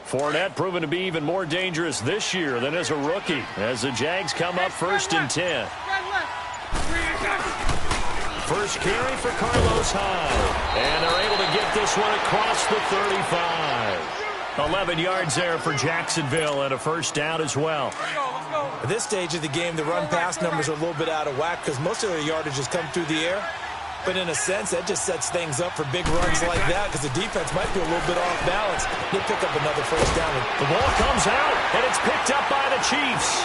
Fournette proven to be even more dangerous this year than as a rookie, as the Jags come up 1st and 10. First carry for Carlos Hyde. And they're able to get this one across the 35. 11 yards there for Jacksonville and a first down as well. At this stage of the game, the run-pass numbers are a little bit out of whack because most of their yardage has come through the air. But in a sense, that just sets things up for big runs like that because the defense might be a little bit off balance. They'll pick up another first down. The ball comes out, and it's picked up by the Chiefs.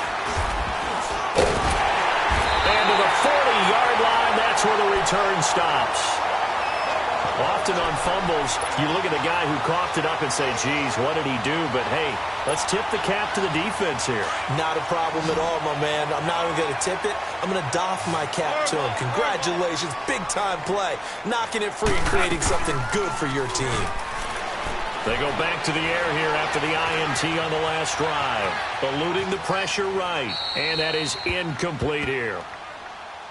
And to the 40-yard line, that's where the return stops. Often on fumbles, you look at the guy who coughed it up and say, geez, what did he do? But, hey, let's tip the cap to the defense here. Not a problem at all, my man. I'm not even going to tip it. I'm going to doff my cap to him. Congratulations. Big-time play. Knocking it free and creating something good for your team. They go back to the air here after the INT on the last drive. Eluding the pressure right. And that is incomplete here.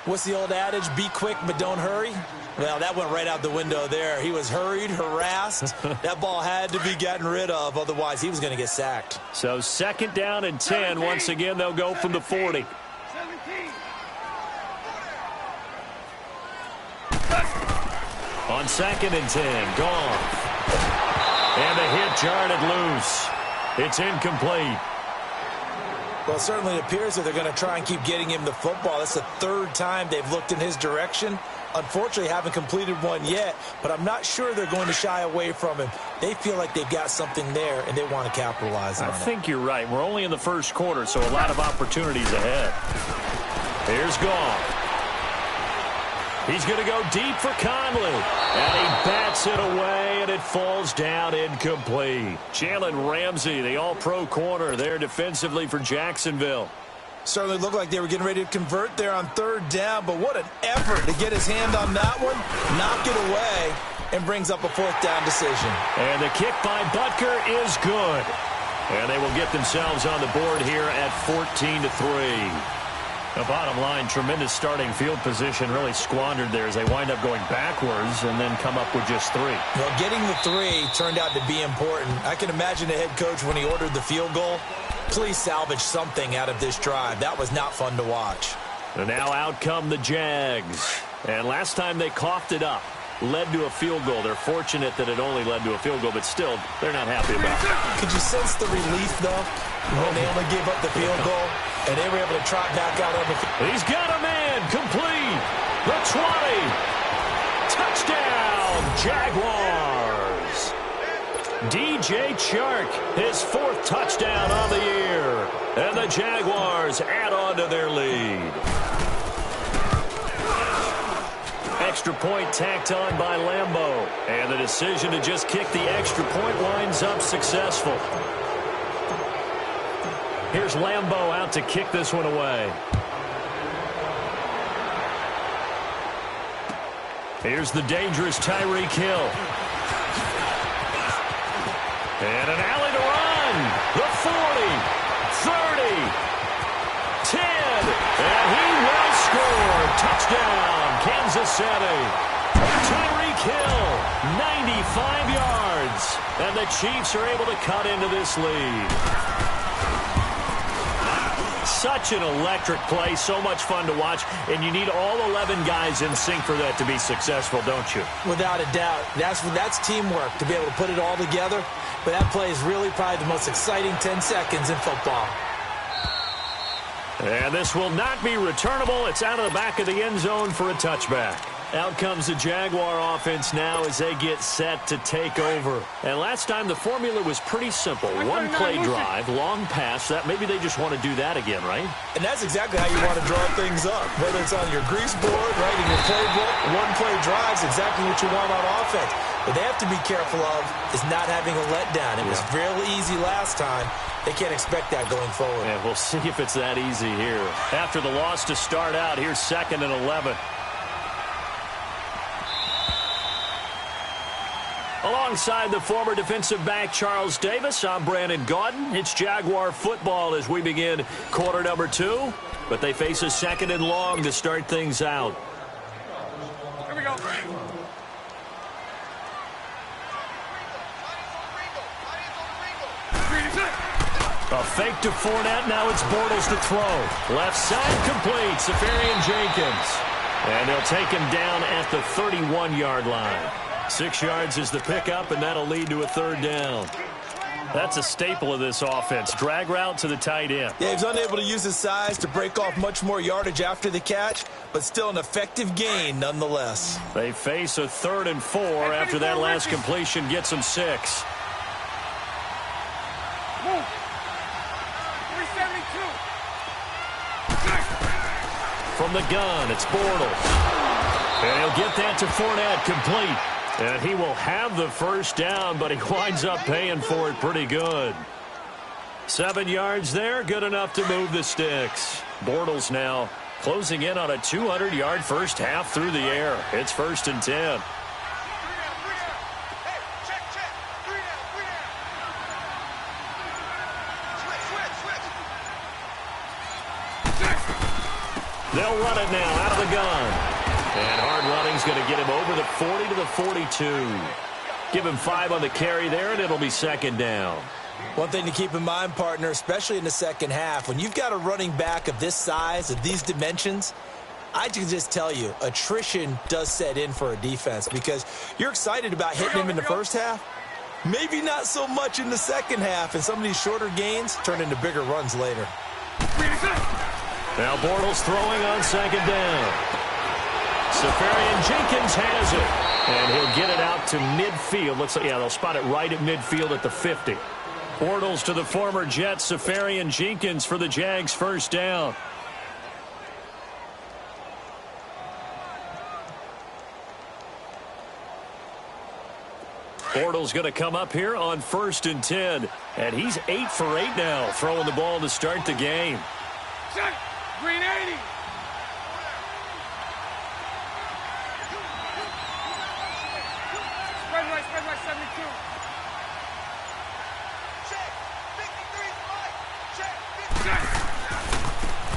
What's the old adage? Be quick, but don't hurry? Well, that went right out the window there. He was hurried, harassed. That ball had to be gotten rid of. Otherwise, he was going to get sacked. So 2nd down and 10. Once again, they'll go from the 40. On 2nd and 10, Goff. And the hit jarred it loose. It's incomplete. Well, it certainly appears that they're going to try and keep getting him the football. That's the 3rd time they've looked in his direction. Unfortunately, haven't completed one yet, but I'm not sure they're going to shy away from him. They feel like they've got something there, and they want to capitalize on it. I think you're right. We're only in the 1st quarter, so a lot of opportunities ahead. Here's Goff. He's going to go deep for Conley. And he bats it away, and it falls down incomplete. Jalen Ramsey, the all-pro corner there defensively for Jacksonville. Certainly looked like they were getting ready to convert there on 3rd down, but what an effort to get his hand on that one, knock it away, and brings up a 4th down decision. And the kick by Butker is good. And they will get themselves on the board here at 14-3. The bottom line, tremendous starting field position, really squandered there as they wind up going backwards and then come up with just 3. Well, getting the 3 turned out to be important. I can imagine the head coach when he ordered the field goal. Please salvage something out of this drive. That was not fun to watch. And now out come the Jags. And last time they coughed it up, led to a field goal. They're fortunate that it only led to a field goal, but still, they're not happy about it. Could you sense the relief, though, when they only gave up the field goal and they were able to trot back out on the field? He's got a man, complete. The 20. Touchdown, Jaguars. DJ Chark, his 4th touchdown on the year. And the Jaguars add on to their lead. Extra point tacked on by Lambeau. And the decision to just kick the extra point winds up successful. Here's Lambeau out to kick this one away. Here's the dangerous Tyreek Hill. And an alley to run. The 40, 30, 10. And he will score. Touchdown, Kansas City. Tyreek Hill, 95 yards. And the Chiefs are able to cut into this lead. Such an electric play, so much fun to watch, and you need all 11 guys in sync for that to be successful, don't you? Without a doubt. That's teamwork, to be able to put it all together. But that play is really probably the most exciting 10 seconds in football. And this will not be returnable. It's out of the back of the end zone for a touchback. Out comes the Jaguar offense now as they get set to take over. And last time the formula was pretty simple. One play drive, long pass. That maybe they just want to do that again, right? And that's exactly how you want to draw things up. Whether it's on your grease board, right, in your playbook, one play drives exactly what you want on offense. What they have to be careful of is not having a letdown. It was real easy last time. They can't expect that going forward. Yeah, we'll see if it's that easy here. After the loss to start out, here's 2nd and 11. Alongside the former defensive back Charles Davis, I'm Brandon Gaudin. It's Jaguar football as we begin quarter number 2. But they face a 2nd and long to start things out. Here we go. A fake to Fournette. Now it's Bortles to throw. Left side complete. Safarian Jenkins. And they'll take him down at the 31-yard line. 6 yards is the pickup, and that'll lead to a third down. That's a staple of this offense. Drag route to the tight end. Yeah, he's unable to use his size to break off much more yardage after the catch, but still an effective gain nonetheless. They face a 3rd and 4 after that last completion gets them 6. Move. 372. From the gun, it's Bortles. And he'll get that to Fournette, complete. And he will have the first down, but he winds up paying for it pretty good. 7 yards there, good enough to move the sticks. Bortles now closing in on a 200-yard first half through the air. It's 1st and 10. They'll run it now out of the gun. And hard running's going to get him over the 40 to the 42. Give him 5 on the carry there, and it'll be 2nd down. One thing to keep in mind, partner, especially in the second half, when you've got a running back of this size, of these dimensions, I can just tell you, attrition does set in for a defense because you're excited about hitting him in the first half. Maybe not so much in the second half, and some of these shorter gains turn into bigger runs later. Now Bortles throwing on 2nd down. Safarian Jenkins has it, and he'll get it out to midfield. Looks like, yeah, they'll spot it right at midfield at the 50. Bortles to the former Jet, Safarian Jenkins for the Jags' first down. Bortles going to come up here on 1st and 10, and he's 8 for 8 now, throwing the ball to start the game. Check. Green 80. Spread right 72. Check. 53 right. Check.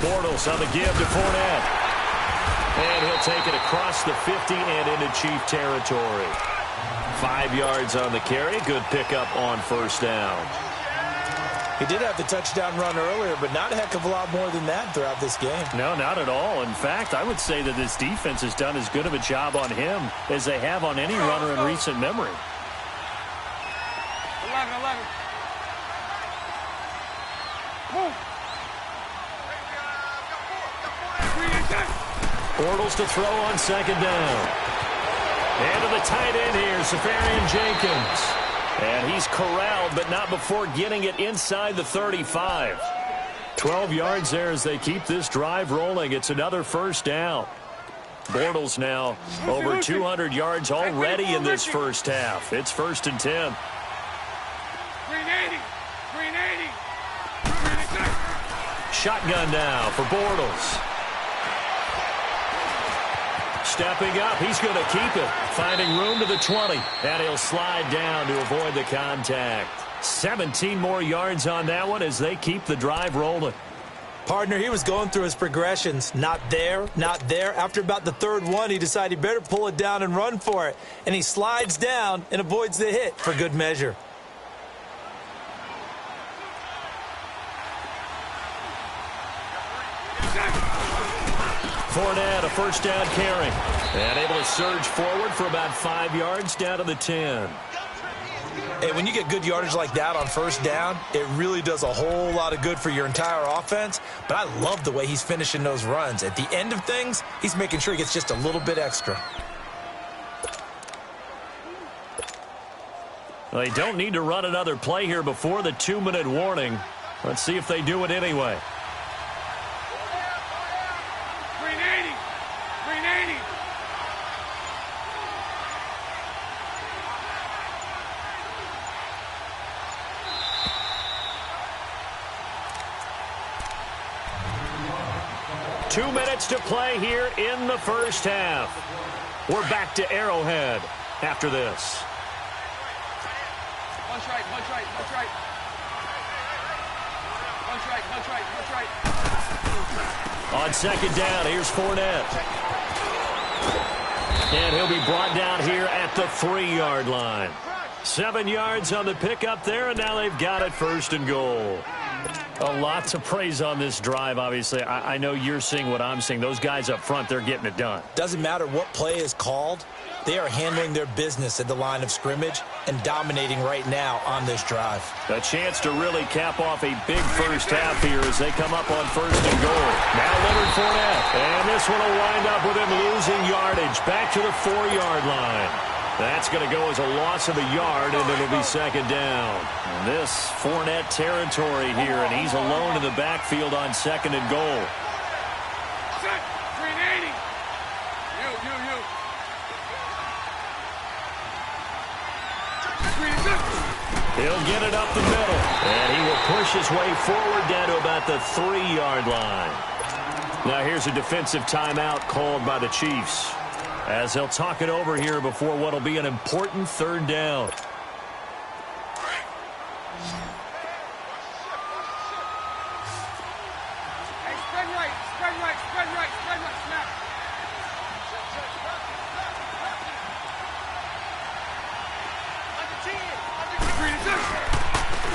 Bortles on the give to Fournette. And he'll take it across the 50 and into Chief territory. 5 yards on the carry. Good pickup on 1st down. He did have the touchdown run earlier, but not a heck of a lot more than that throughout this game. No, not at all. In fact, I would say that this defense has done as good of a job on him as they have on any runner in recent memory. 11. Move. Bortles to throw on 2nd down. And to the tight end here, Safarian Jenkins. And he's corralled, but not before getting it inside the 35. 12 yards there as they keep this drive rolling. It's another first down. Bortles now over 200 yards already in this first half. It's 1st and 10. Green 80. Shotgun now for Bortles. Stepping up, he's going to keep it. Finding room to the 20. And he'll slide down to avoid the contact. 17 more yards on that one as they keep the drive rolling. Partner, he was going through his progressions. Not there, not there. After about the 3rd one, he decided he better pull it down and run for it. And he slides down and avoids the hit for good measure. Fournette, a first down carry. And able to surge forward for about 5 yards down to the 10. Hey, when you get good yardage like that on 1st down, it really does a whole lot of good for your entire offense. But I love the way he's finishing those runs. At the end of things, he's making sure he gets just a little bit extra. Well, they don't need to run another play here before the 2-minute warning. Let's see if they do it anyway. Green 80. 2 minutes to play here in the first half. We're back to Arrowhead after this. Punch right. On 2nd down, here's Fournette. And he'll be brought down here at the 3-yard line. 7 yards on the pickup there, and now they've got it 1st and goal. A lot to praise on this drive, obviously. I know you're seeing what I'm seeing. Those guys up front, they're getting it done. Doesn't matter what play is called. They are handling their business at the line of scrimmage and dominating right now on this drive. A chance to really cap off a big first half here as they come up on 1st and goal. Now Leonard Fournette. And this one will wind up with him losing yardage back to the 4-yard line. That's going to go as a loss of a yard, and it'll be 2nd down. And this Fournette territory here, and he's alone in the backfield on 2nd and goal. Set. 380. You. He'll get it up the middle, and he will push his way forward down to about the 3-yard line. Now here's a defensive timeout called by the Chiefs, as they'll talk it over here before what will be an important 3rd down. Hey, spread right, snap.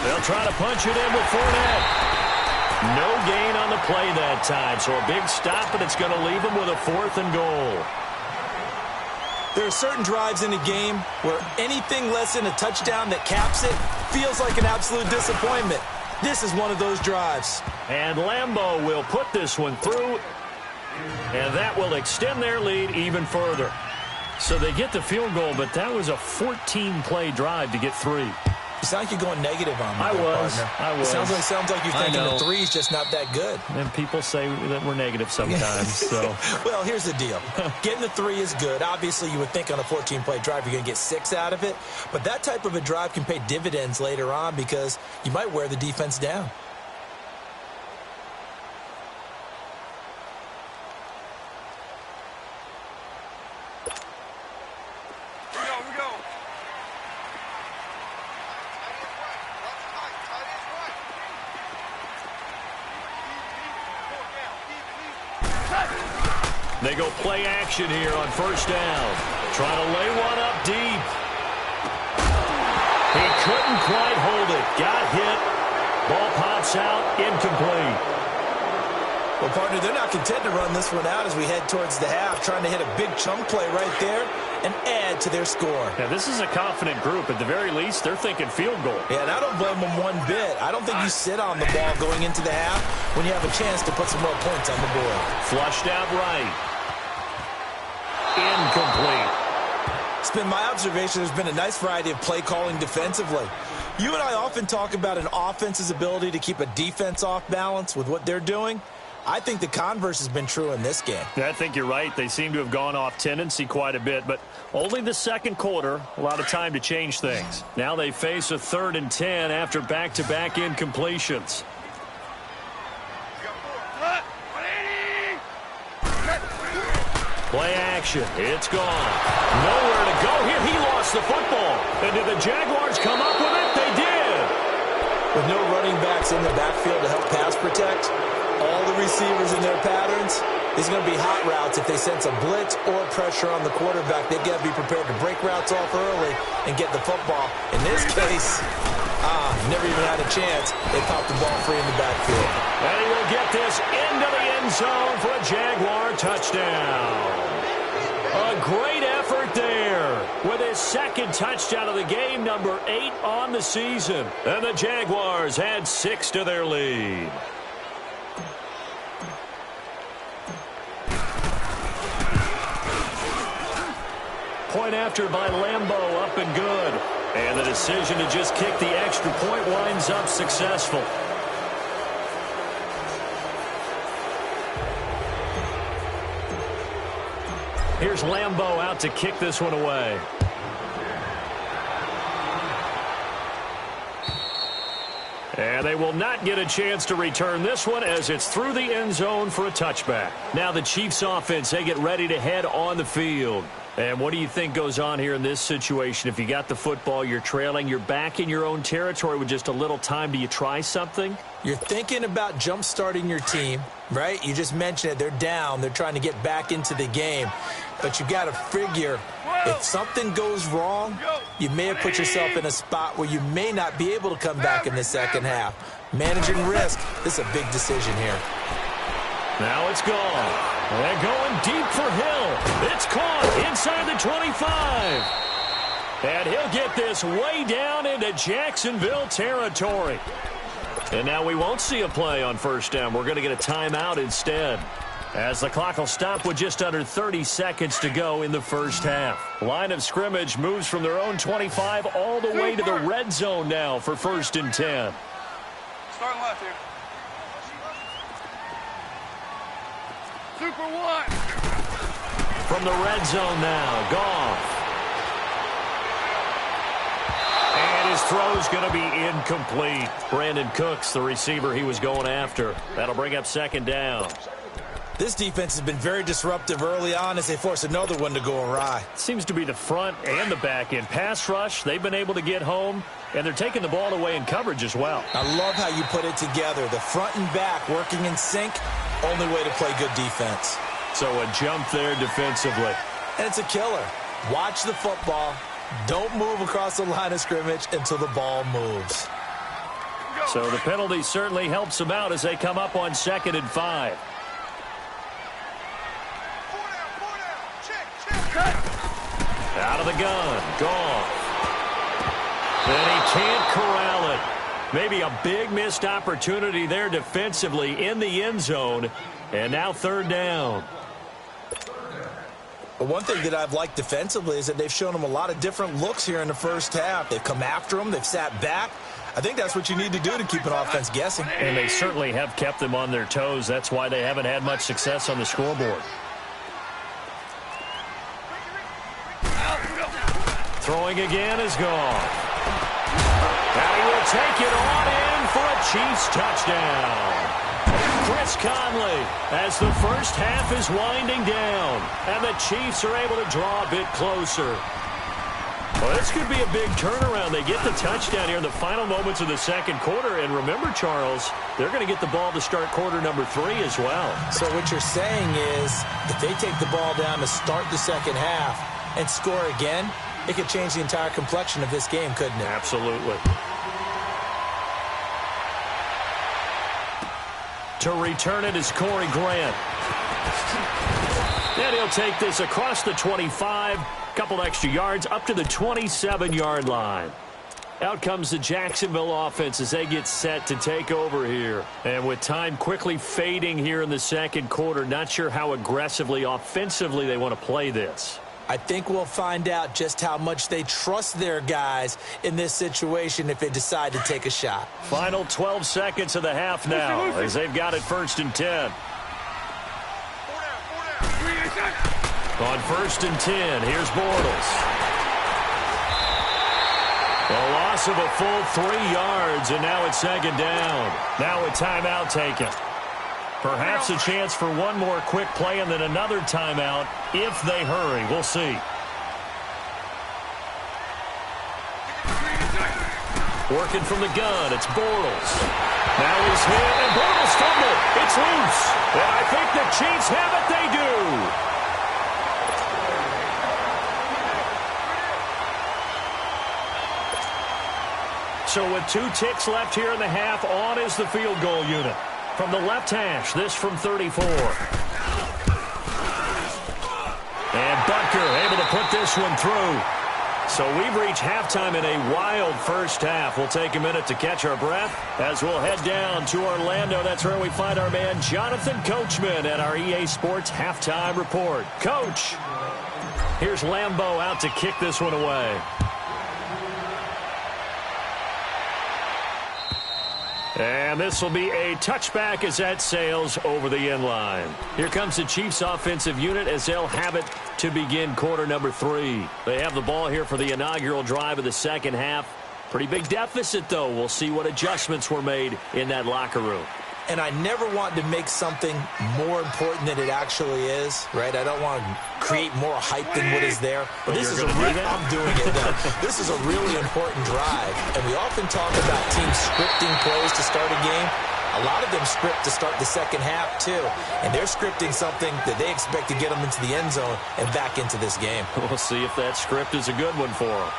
They'll try to punch it in with Fournette. No gain on the play that time, so a big stop, and it's going to leave them with a 4th and goal. There are certain drives in a game where anything less than a touchdown that caps it feels like an absolute disappointment. This is one of those drives. And Lambeau will put this one through, and that will extend their lead even further. So they get the field goal, but that was a 14-play drive to get 3. You sound like you're going negative on me, I was. It sounds like you're thinking the 3's just not that good. And people say that we're negative sometimes. So, well, here's the deal. Getting the 3 is good. Obviously, you would think on a 14-play drive you're going to get 6 out of it. But that type of a drive can pay dividends later on because you might wear the defense down. We go. they go play action here on 1st down. Trying to lay one up deep. He couldn't quite hold it. Got hit. Ball pops out. Incomplete. Well, partner, they're not content to run this one out as we head towards the half, trying to hit a big chunk play right there and add to their score. Now, this is a confident group. At the very least, they're thinking field goal. Yeah, and I don't blame them one bit. I don't think you sit on the ball going into the half when you have a chance to put some more points on the board. Flushed out right. Incomplete. It's been my observation there's been a nice variety of play calling defensively. You and I often talk about an offense's ability to keep a defense off balance with what they're doing. I think the converse has been true in this game. I think you're right. They seem to have gone off tendency quite a bit, but only the 2nd quarter, a lot of time to change things. Now they face a 3rd and 10 after back-to-back incompletions. Play action. It's gone. Nowhere to go here. He lost the football. And did the Jaguars come up with it? They did. With no running backs in the backfield to help pass protect, all the receivers in their patterns, there's going to be hot routes if they sense a blitz or pressure on the quarterback. They've got to be prepared to break routes off early and get the football. In this case, never even had a chance. They popped the ball free in the backfield. And he will get this into the end zone for a Jaguar touchdown. A great effort there with his 2nd touchdown of the game, number 8 on the season. And the Jaguars add 6 to their lead. Point after by Lambeau, up and good. And the decision to just kick the extra point winds up successful. Here's Lambeau out to kick this one away. And they will not get a chance to return this one as it's through the end zone for a touchback. Now the Chiefs offense, they get ready to head on the field. And what do you think goes on here in this situation? If you got the football, you're trailing, you're back in your own territory with just a little time. Do you try something? You're thinking about jump-starting your team, right? You just mentioned it. They're down. They're trying to get back into the game. But you got to figure if something goes wrong, you may have put yourself in a spot where you may not be able to come back in the second half. Managing risk This is a big decision here. Now it's gone. And going deep for Hill. It's caught inside the 25. And he'll get this way down into Jacksonville territory. And now we won't see a play on first down. We're going to get a timeout instead, as the clock will stop with just under 30 seconds to go in the first half. Line of scrimmage moves from their own 25 all the way to the red zone now for 1st and 10. Starting left here. Super one. From the red zone now, Goff. And his throw's going to be incomplete. Brandon Cooks, the receiver he was going after. That'll bring up 2nd down. This defense has been very disruptive early on as they force another one to go awry. Seems to be the front and the back end. Pass rush, they've been able to get home, and they're taking the ball away in coverage as well. I love how you put it together. The front and back working in sync, only way to play good defense. So a jump there defensively. And it's a killer. Watch the football. Don't move across the line of scrimmage until the ball moves. So the penalty certainly helps them out as they come up on 2nd and 5. Out of the gun. Gone. And he can't corral it. Maybe a big missed opportunity there defensively in the end zone. And now 3rd down. But one thing that I've liked defensively is that they've shown them a lot of different looks here in the first half. They've come after them. They've sat back. I think that's what you need to do to keep an offense guessing. And they certainly have kept them on their toes. That's why they haven't had much success on the scoreboard. Throwing again is gone. And he will take it on in for a Chiefs touchdown. Chris Conley, as the first half is winding down, and the Chiefs are able to draw a bit closer. Well, this could be a big turnaround. They get the touchdown here in the final moments of the 2nd quarter. And remember, Charles, they're going to get the ball to start quarter number 3 as well. So what you're saying is if they take the ball down to start the 2nd half and score again, it could change the entire complexion of this game, couldn't it? Absolutely. To return it is Corey Grant. And he'll take this across the 25, couple extra yards, up to the 27-yard line. Out comes the Jacksonville offense as they get set to take over here. And with time quickly fading here in the 2nd quarter, not sure how aggressively, offensively they want to play this. I think we'll find out just how much they trust their guys in this situation if they decide to take a shot. Final 12 seconds of the half now as they've got it 1st and 10. On 1st and 10, here's Bortles. A loss of a full 3 yards, and now it's 2nd down. Now a timeout taken. Perhaps a chance for one more quick play and then another timeout if they hurry. We'll see. Working from the gun, it's Bortles. Now he's hit, and Bortles fumbled. It's loose. And I think the Chiefs have it. They do. So with 2 ticks left here in the half, on is the field goal unit. From the left hash, this from 34. And Butker able to put this one through. So we've reached halftime in a wild first half. We'll take a minute to catch our breath as we'll head down to Orlando. That's where we find our man Jonathan Coachman at our EA Sports Halftime Report. Coach, here's Lambeau out to kick this one away. And this will be a touchback as that sails over the end line. Here comes the Chiefs offensive unit as they'll have it to begin quarter number 3. They have the ball here for the inaugural drive of the 2nd half. Pretty big deficit, though. We'll see what adjustments were made in that locker room. And I never want to make something more important than it actually is, right? I don't want to create more hype than what is there. But this is I'm doing it now. This is a really important drive. And we often talk about teams scripting plays to start a game. A lot of them script to start the 2nd half, too. And they're scripting something that they expect to get them into the end zone and back into this game. We'll see if that script is a good one for them.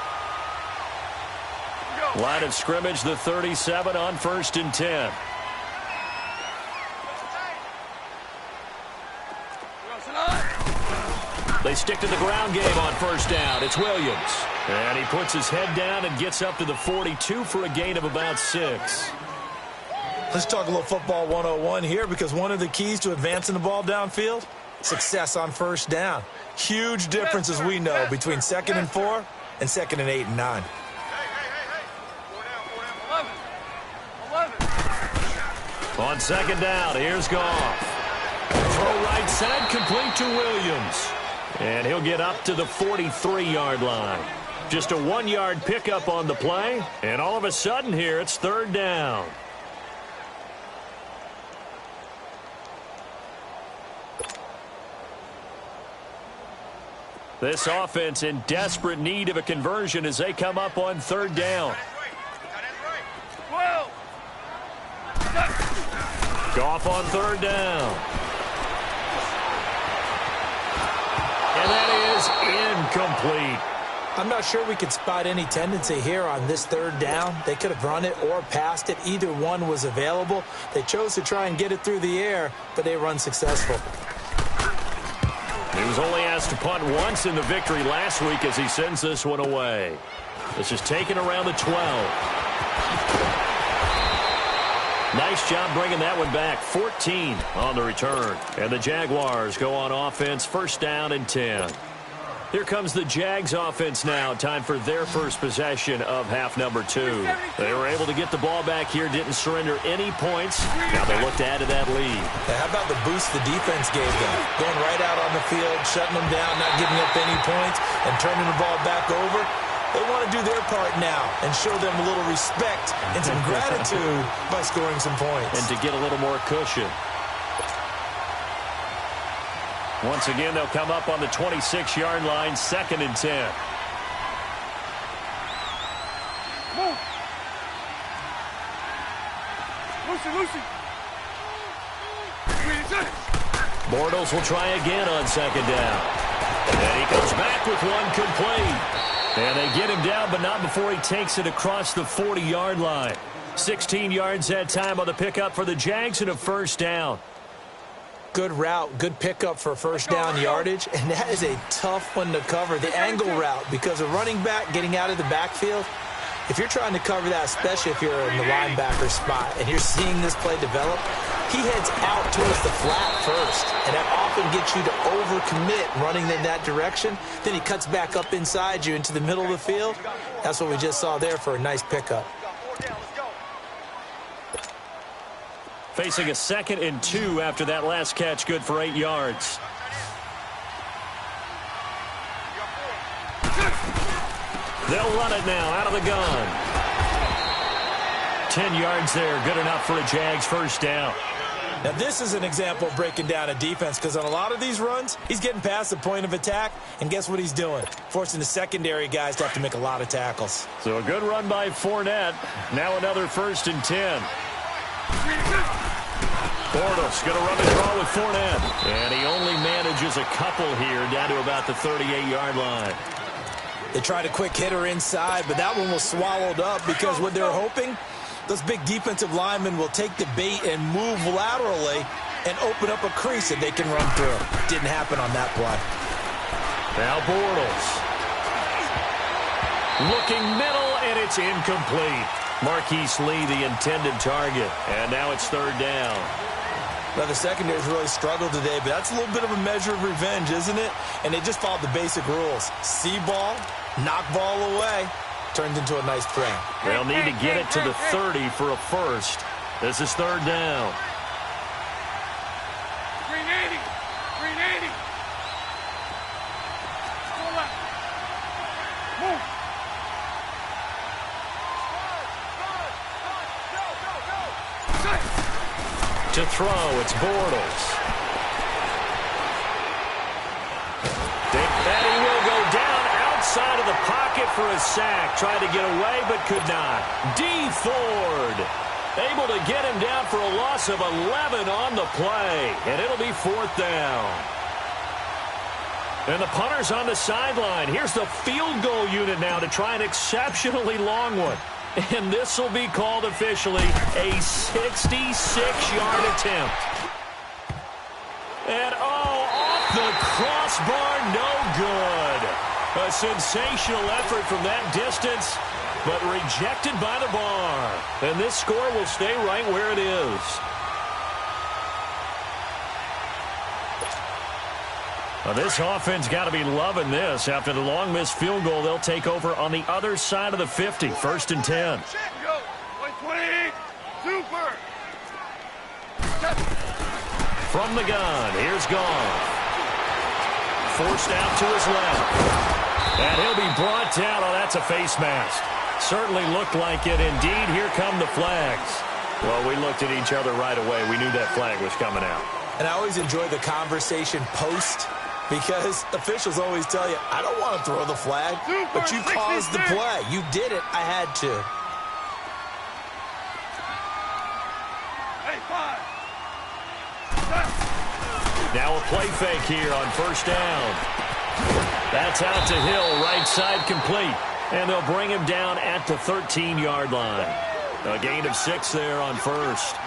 Line of scrimmage, the 37 on 1st and 10. they stick to the ground game on first down. It's Williams. And he puts his head down and gets up to the 42 for a gain of about 6. Let's talk a little football 101 here, because one of the keys to advancing the ball downfield, success on first down. Huge difference, as we know, between 2nd and 4 and 2nd and 8 and 9. On second down, here's Goff. Throw right side, complete to Williams. And he'll get up to the 43-yard line. Just a 1-yard pickup on the play, and all of a sudden here, it's 3rd down. This offense in desperate need of a conversion as they come up on 3rd down. Goff on 3rd down. And that is incomplete. I'm not sure we could spot any tendency here on this 3rd down. They could have run it or passed it. Either one was available. They chose to try and get it through the air, but they were unsuccessful. He was only asked to punt once in the victory last week as he sends this one away. This is taken around the 12. Nice job bringing that one back. 14 on the return. And the Jaguars go on offense, 1st down and 10. Here comes the Jags offense now. Time for their first possession of half number 2. They were able to get the ball back here, didn't surrender any points. Now they look to add to that lead. How about the boost the defense gave them? Going right out on the field, shutting them down, not giving up any points, and turning the ball back over. They want to do their part now and show them a little respect and some gratitude by scoring some points. And to get a little more cushion. Once again, they'll come up on the 26-yard line, 2nd and 10. Move. Lucy. Bortles will try again on 2nd down. And he comes back with one complete. And they get him down, but not before he takes it across the 40-yard line. 16 yards that time on the pickup for the Jags and a 1st down. Good route, good pickup for 1st down yardage, and that is a tough one to cover. The angle route, because a running back getting out of the backfield, if you're trying to cover that, especially if you're in the linebacker spot and you're seeing this play develop, he heads out towards the flat first, and that often gets you to overcommit running in that direction. Then he cuts back up inside you into the middle of the field. That's what we just saw there for a nice pickup. Facing a 2nd and 2 after that last catch, good for 8 yards. They'll run it now out of the gun. 10 yards there, good enough for a Jags 1st down. Now, this is an example of breaking down a defense, because on a lot of these runs, he's getting past the point of attack, and guess what he's doing? Forcing the secondary guys to have to make a lot of tackles. So a good run by Fournette. Now another 1st and 10. Bortles going to run the draw with Fournette. And he only manages a couple here, down to about the 38-yard line. They tried a quick hitter inside, but that one was swallowed up, because what they're hoping, those big defensive linemen will take the bait and move laterally and open up a crease that they can run through. Didn't happen on that play. Now Bortles. Looking middle, and it's incomplete. Marquise Lee, the intended target. And now it's 3rd down. Now, the secondary's really struggled today, but that's a little bit of a measure of revenge, isn't it? And they just followed the basic rules. See ball, knock ball away. Turns into a nice play. They'll need to get it to the 30 for a 1st. This is 3rd down. Green 80. Move. To throw, it's Bortles. And he will go down outside of the pocket for a sack. Tried to get away, but could not. D. Ford able to get him down for a loss of 11 on the play. And it'll be 4th down. And the punter's on the sideline. Here's the field goal unit now to try an exceptionally long one. And this will be called officially a 66-yard attempt. And, oh, off the crossbar, no good. A sensational effort from that distance, but rejected by the bar. And this score will stay right where it is. Well, this offense got to be loving this. After the long missed field goal, they'll take over on the other side of the 50. 1st and 10. Go. 128. Super. From the gun, here's Goff. Forced out to his left. And he'll be brought down. Oh, that's a face mask. Certainly looked like it. Indeed, here come the flags. Well, we looked at each other right away. We knew that flag was coming out. And I always enjoy the conversation post, because officials always tell you, I don't want to throw the flag, but you caused the play. You did it. I had to. Hey, 5. Now a play fake here on 1st down. That's out to Hill, right side complete. And they'll bring him down at the 13-yard line. A gain of 6 there on 1st.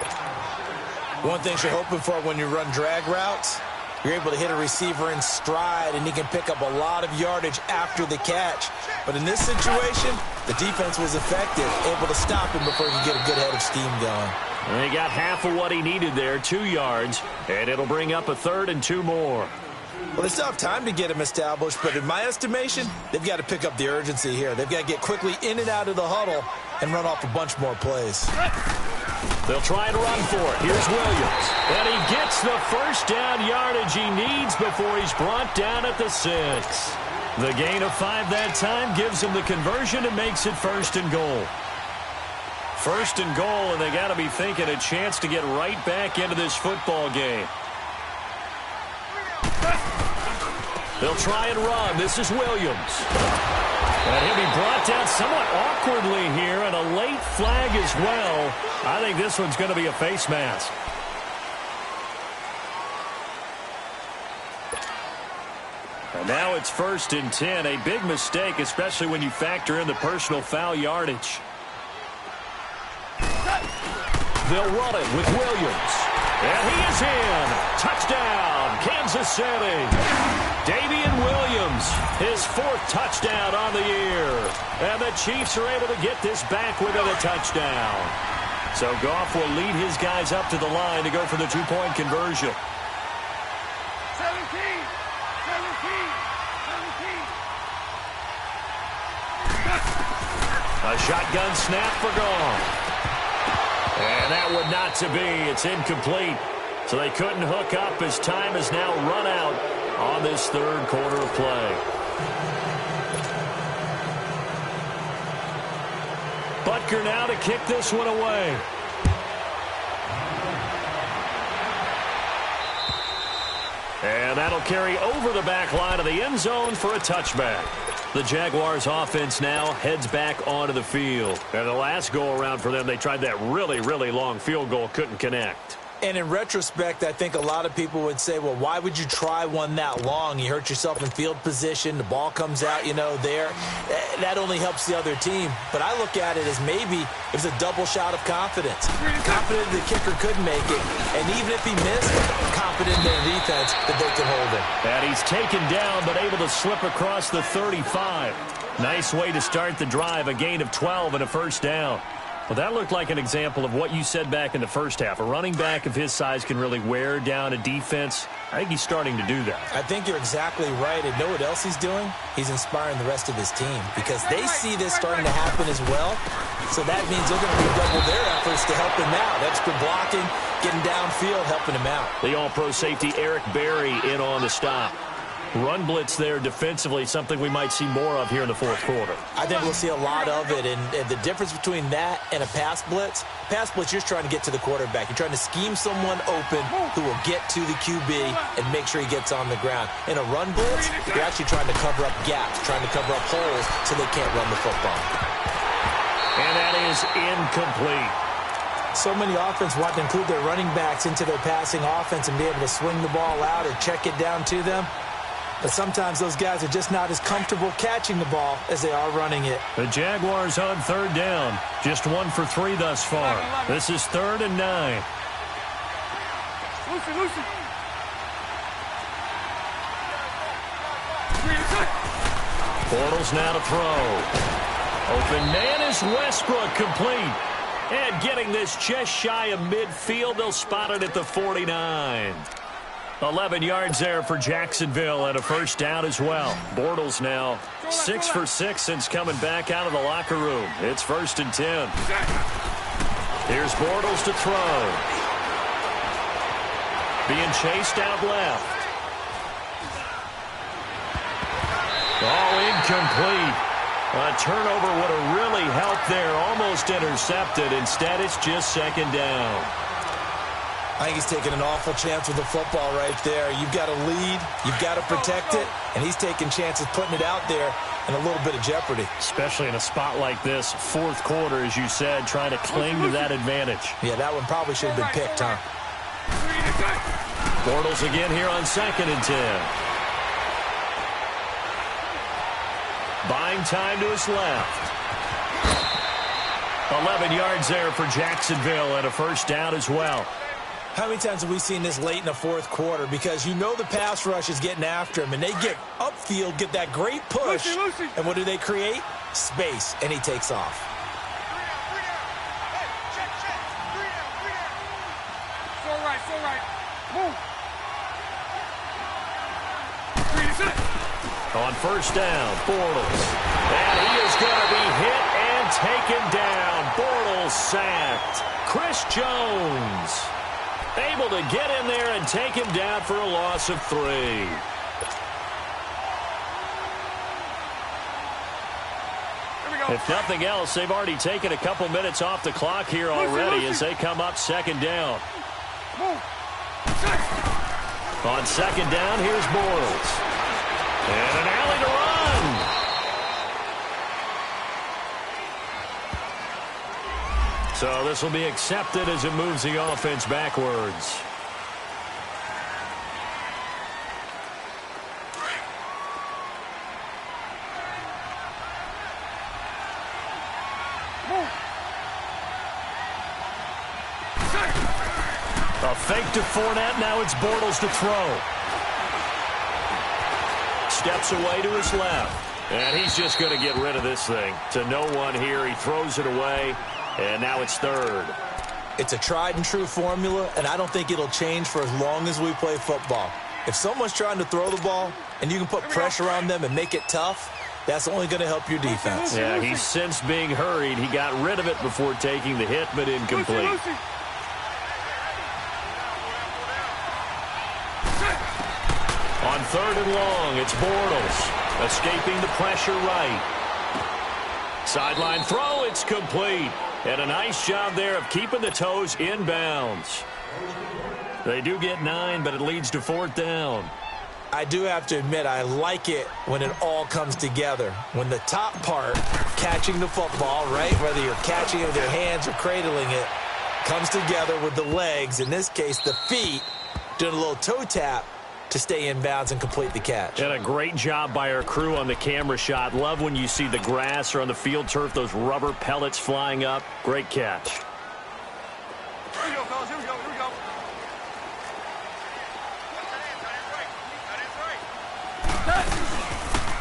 One thing you're hoping for when you run drag routes, you're able to hit a receiver in stride, and he can pick up a lot of yardage after the catch. But in this situation, the defense was effective, able to stop him before he could get a good head of steam going. And he got half of what he needed there, 2 yards, and it'll bring up a 3rd and 2 more. Well, they still have time to get him established, but in my estimation, they've got to pick up the urgency here. They've got to get quickly in and out of the huddle and run off a bunch more plays. They'll try and run for it. Here's Williams. And he gets the 1st down yardage he needs before he's brought down at the 6. The gain of 5 that time gives him the conversion and makes it 1st and goal. 1st and goal, and they got to be thinking a chance to get right back into this football game. They'll try and run. This is Williams. And he'll be brought down somewhat awkwardly here, and a late flag as well. I think this one's going to be a face mask. And now it's 1st and 10. A big mistake, especially when you factor in the personal foul yardage. They'll run it with Williams. And he is in. Touchdown, Kansas City. Davian Williams, his 4th touchdown on the year. And the Chiefs are able to get this back within a touchdown. So Goff will lead his guys up to the line to go for the 2-point conversion. 17. 17. A shotgun snap for Goff. And that would not to be. It's incomplete. So they couldn't hook up as time has now run out on this 3rd quarter of play. Butker now to kick this one away. And that'll carry over the back line of the end zone for a touchback. The Jaguars offense now heads back onto the field. And the last go-around for them, they tried that really, really long field goal, couldn't connect. And in retrospect, I think a lot of people would say, well, why would you try one that long? You hurt yourself in field position. The ball comes out, there. That only helps the other team. But I look at it as maybe it was a double shot of confidence. Confident the kicker could make it. And even if he missed, confident in their defense that they could hold him. And he's taken down but able to slip across the 35. Nice way to start the drive. A gain of 12 and a 1st down. Well, that looked like an example of what you said back in the 1st half. A running back of his size can really wear down a defense. I think he's starting to do that. I think you're exactly right. And know what else he's doing? He's inspiring the rest of his team because they see this starting to happen as well. So that means they're going to redouble their efforts to help him out. Extra blocking, getting downfield, helping him out. The all-pro safety Eric Berry in on the stop. Run blitz there defensively, something we might see more of here in the 4th quarter. I think we'll see a lot of it, and the difference between that and a pass blitz, you're trying to get to the quarterback. You're trying to scheme someone open who will get to the QB and make sure he gets on the ground. In a run blitz, you're actually trying to cover up gaps, trying to cover up holes so they can't run the football. And that is incomplete. So many offense want to include their running backs into their passing offense and be able to swing the ball out or check it down to them. But sometimes those guys are just not as comfortable catching the ball as they are running it. The Jaguars on 3rd down. Just 1 for 3 thus far. This is 3rd and 9. Lucy. Bortles now to throw. Open man is Westbrook, complete. And getting this just shy of midfield, they'll spot it at the 49. 11 yards there for Jacksonville and a first down as well. Bortles now 6 for 6 since coming back out of the locker room. It's 1st and 10. Here's Bortles to throw. Being chased out left. Oh, incomplete. A turnover would have really helped there. Almost intercepted. Instead, it's just 2nd down. I think he's taking an awful chance with the football right there. You've got to lead. You've got to protect it. And he's taking chances putting it out there in a little bit of jeopardy. Especially in a spot like this, 4th quarter, as you said, trying to cling to that advantage. Yeah, that one probably should have been picked, huh? Bortles again here on 2nd and 10. Buying time to his left. 11 yards there for Jacksonville and a first down as well. How many times have we seen this late in the 4th quarter? Because you know the pass rush is getting after him, and they get upfield, get that great push, and what do they create? Space, and he takes off. It's all right, it's all right. Move. On first down, Bortles. And he is going to be hit and taken down. Bortles sacked. Chris Jones able to get in there and take him down for a loss of 3. If nothing else, they've already taken a couple minutes off the clock here already as they come up 2nd down. On 2nd down, here's Bortles. And an alley to run. So this will be accepted as it moves the offense backwards. A fake to Fournette. Now it's Bortles to throw. Steps away to his left. And he's just going to get rid of this thing. To no one here. He throws it away. And now it's 3rd. It's a tried and true formula, and I don't think it'll change for as long as we play football. If someone's trying to throw the ball and you can put pressure on them and make it tough, that's only going to help your defense. Yeah, he's since being hurried. He got rid of it before taking the hit, but incomplete. On 3rd and long, it's Bortles. Escaping the pressure right. Sideline throw, it's complete. And a nice job there of keeping the toes inbounds. They do get 9, but it leads to 4th down. I do have to admit, I like it when it all comes together. When the top part, catching the football, right, whether you're catching it with your hands or cradling it, comes together with the legs, in this case the feet, doing a little toe tap to stay in bounds and complete the catch. And a great job by our crew on the camera shot. Love when you see the grass or on the field turf, those rubber pellets flying up. Great catch. Here we go, fellas. Here we go. Here we go.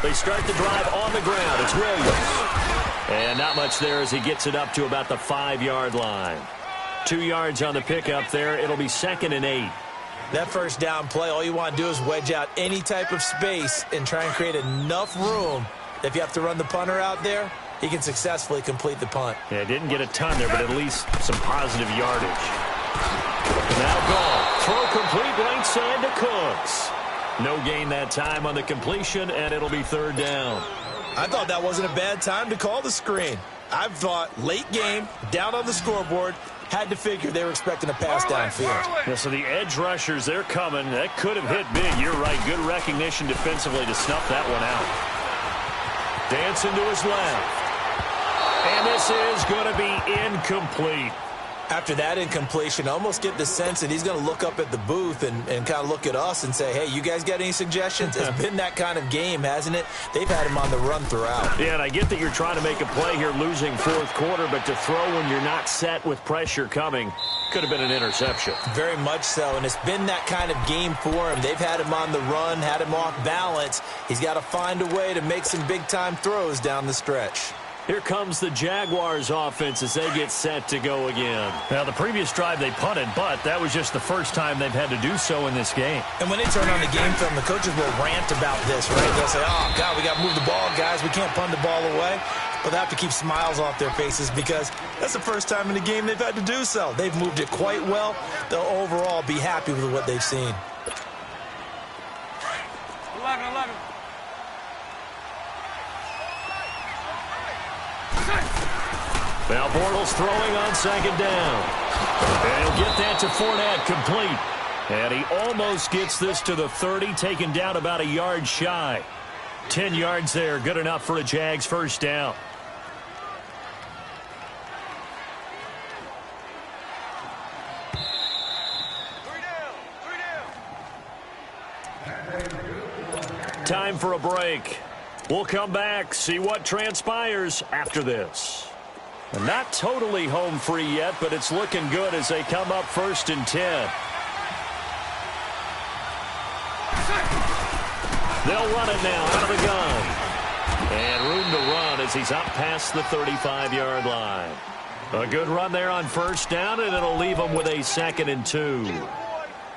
They start the drive on the ground. It's Williams. And not much there as he gets it up to about the 5-yard line. 2 yards on the pickup there. It'll be 2nd and 8. That first down play, all you want to do is wedge out any type of space and try and create enough room. If you have to run the punter out there, he can successfully complete the punt. Yeah, didn't get a ton there, but at least some positive yardage. Now gone. Throw complete right side to Cooks. No gain that time on the completion, and it'll be 3rd down. I thought that wasn't a bad time to call the screen. I thought late game, down on the scoreboard, had to figure they were expecting a pass downfield. Yeah, so the edge rushers, they're coming. That could have hit big. You're right. Good recognition defensively to snuff that one out. Dancing to his left. And this is going to be incomplete. After that incompletion, I almost get the sense that he's going to look up at the booth and kind of look at us and say, hey, you guys got any suggestions? It's been that kind of game, hasn't it? They've had him on the run throughout. Yeah, and I get that you're trying to make a play here losing fourth quarter, but to throw when you're not set with pressure coming could have been an interception. Very much so, and it's been that kind of game for him. They've had him on the run, had him off balance. He's got to find a way to make some big-time throws down the stretch. Here comes the Jaguars offense as they get set to go again. Now, the previous drive they punted, but that was just the first time they've had to do so in this game. And when they turn on the game film, the coaches will rant about this, right? They'll say, oh, God, we got to move the ball, guys. We can't punt the ball away. But they have to keep smiles off their faces because that's the first time in the game they've had to do so. They've moved it quite well. They'll overall be happy with what they've seen. 11. Now Bortles throwing on second down. And he'll get that to Fournette complete. And he almost gets this to the 30, taken down about a yard shy. 10 yards there, good enough for a Jags first down. Time for a break. We'll come back, see what transpires after this. Not totally home free yet, but it's looking good as they come up 1st and 10. They'll run it now out of the gun. And room to run as he's up past the 35-yard line. A good run there on first down, and it'll leave them with a 2nd and 2.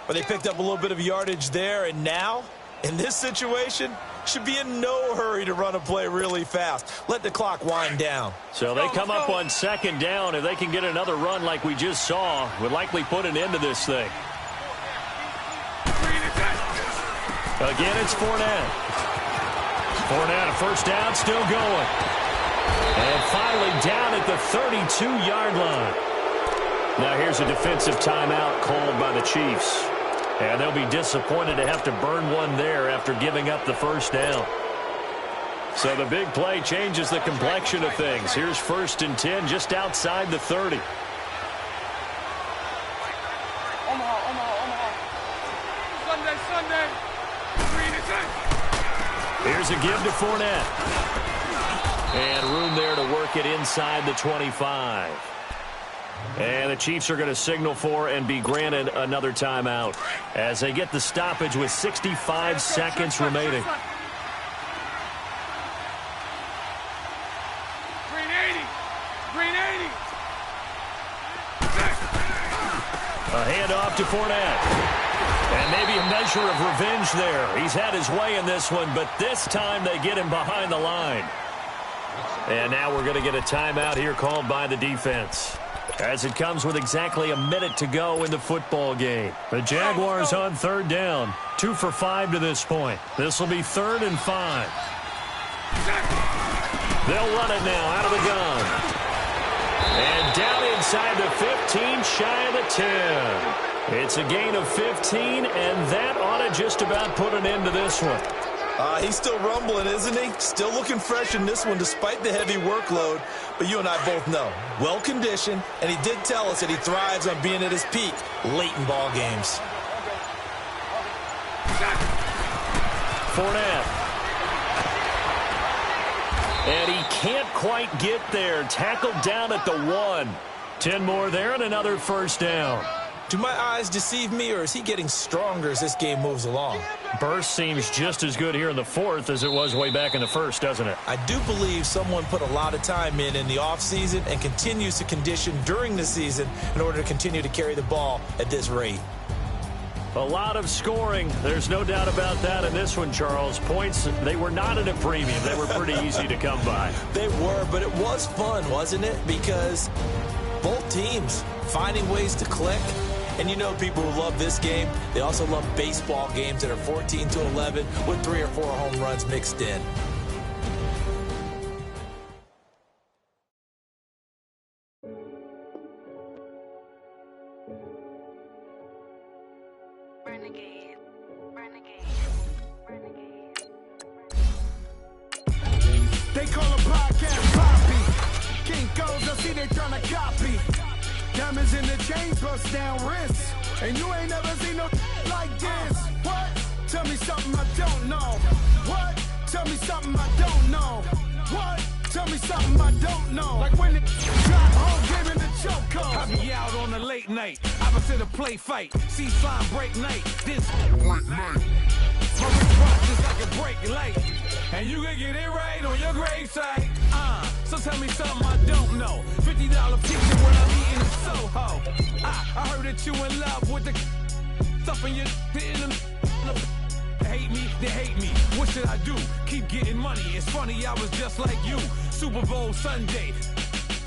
But they picked up a little bit of yardage there, and now, in this situation, should be in no hurry to run a play really fast. Let the clock wind down. So they come up on 2nd down. If they can get another run like we just saw, would likely put an end to this thing. Again, it's Fournette. Fournette, a first down, still going. And finally down at the 32-yard line. Now here's a defensive timeout called by the Chiefs. And they'll be disappointed to have to burn one there after giving up the first down. So the big play changes the complexion of things. Here's 1st and 10 just outside the 30. Omaha. Sunday. 3 and 10. Here's a give to Fournette. And room there to work it inside the 25. And the Chiefs are going to signal for and be granted another timeout as they get the stoppage with 65 seconds remaining. Green 80. A handoff to Fournette. And maybe a measure of revenge there. He's had his way in this one, but this time they get him behind the line. And now we're going to get a timeout here called by the defense, as it comes with exactly a minute to go in the football game. The Jaguars on 3rd down. 2 for 5 to this point. This will be 3rd and 5. They'll run it now out of the gun. And down inside the 15, shy of the 10. It's a gain of 15, and that ought to just about put an end to this one. He's still rumbling, isn't he? Still looking fresh in this one despite the heavy workload. But you and I both know, well-conditioned, and he did tell us that he thrives on being at his peak late in ball games. Fournette. And he can't quite get there. Tackled down at the 1. 10 more there and another first down. Do my eyes deceive me, or is he getting stronger as this game moves along? Burst seems just as good here in the 4th as it was way back in the 1st, doesn't it? I do believe someone put a lot of time in the offseason and continues to condition during the season in order to continue to carry the ball at this rate. A lot of scoring. There's no doubt about that in this one, Charles. Points, they were not at a premium. They were pretty easy to come by. They were, but it was fun, wasn't it? Because both teams finding ways to click. And you know people who love this game, they also love baseball games that are 14-11 with 3 or 4 home runs mixed in. They call a podcast Poppy. King goes, I see they tryna copy. Diamonds in the chains, bust down wrists. And you ain't never seen no like this. What? Tell me something I don't know. What? Tell me something I don't know. What? Tell me something I don't know. Like when it drop home, give it the choke. I be out on a late night, opposite a play fight. See sign break night, this break night. My wrist rock just like a break light. And you can get it right on your gravesite. So tell me something I don't know. $50 pizza when I'm eating in Soho. I heard that you in love with the stuff in your in the hate me, they hate me. What should I do? Keep getting money. It's funny, I was just like you. Super Bowl Sunday.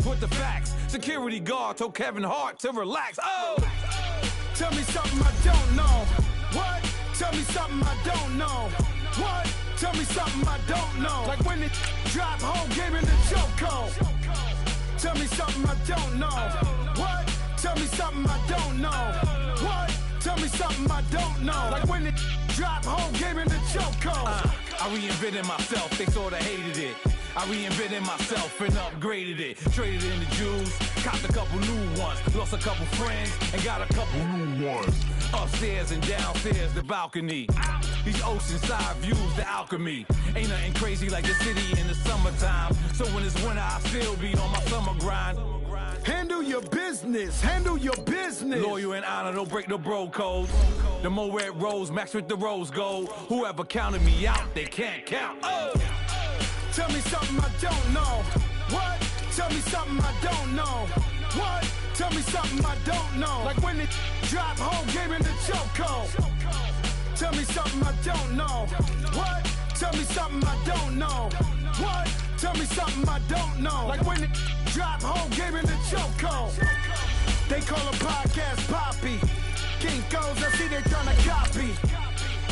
With the facts. Security guard told Kevin Hart to relax. Oh! Tell me something I don't know. What? Tell me something I don't know. What? Tell me something I don't know. Like when it drop home, gave me the choke. Tell me something I don't know. What? Tell me something I don't know. What? Tell me something I don't know. Like when it drop home, gave me the choke. I reinvented myself, they sorta hated it. I reinvented myself and upgraded it. Traded in the Jews, copped a couple new ones. Lost a couple friends and got a couple new ones. Upstairs and downstairs, the balcony. These oceanside views, the alchemy. Ain't nothing crazy like the city in the summertime. So when it's winter, I still be on my summer grind. Handle your business, handle your business. Loyal and honor, don't break the bro code. The more red rose, match with the rose gold. Whoever counted me out, they can't count. Oh! Tell me something I don't know. What? Tell me something I don't know. What? Tell me something I don't know. Like when it drop home, gave me the choke. Tell me something I don't know. What? Tell me something I don't know. What? Tell me something I don't know. Like when it drop home, gave me the choke. They call a podcast Poppy. King goes, I see they tryna copy.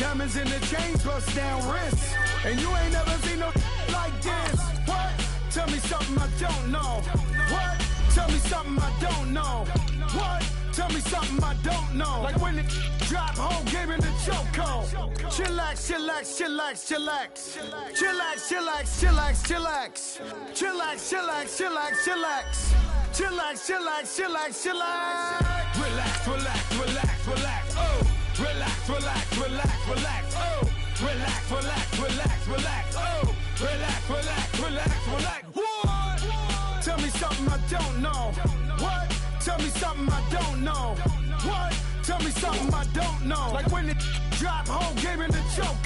Diamonds in the chains, bust down wrists. And you ain't never seen no like this. What? Tell me something I don't know. What? Tell me something I don't know. What? Tell me something I don't know. Like when it drop home, gave me the choke. Chillax, chillax, chillax, chillax. Chillax, chillax, chillax, chillax. Chillax, chillax, chillax, chillax. Chillax, chillax, chillax, chillax. Relax, relax, relax, relax. Oh! Relax, relax, relax, relax. Oh! Relax, relax, relax, relax. Oh! Relax, relax, relax, relax. What? Tell me something I don't know. What? Tell me something I don't know. What? Tell me something I don't know. Like when it drop home, gave me the choke.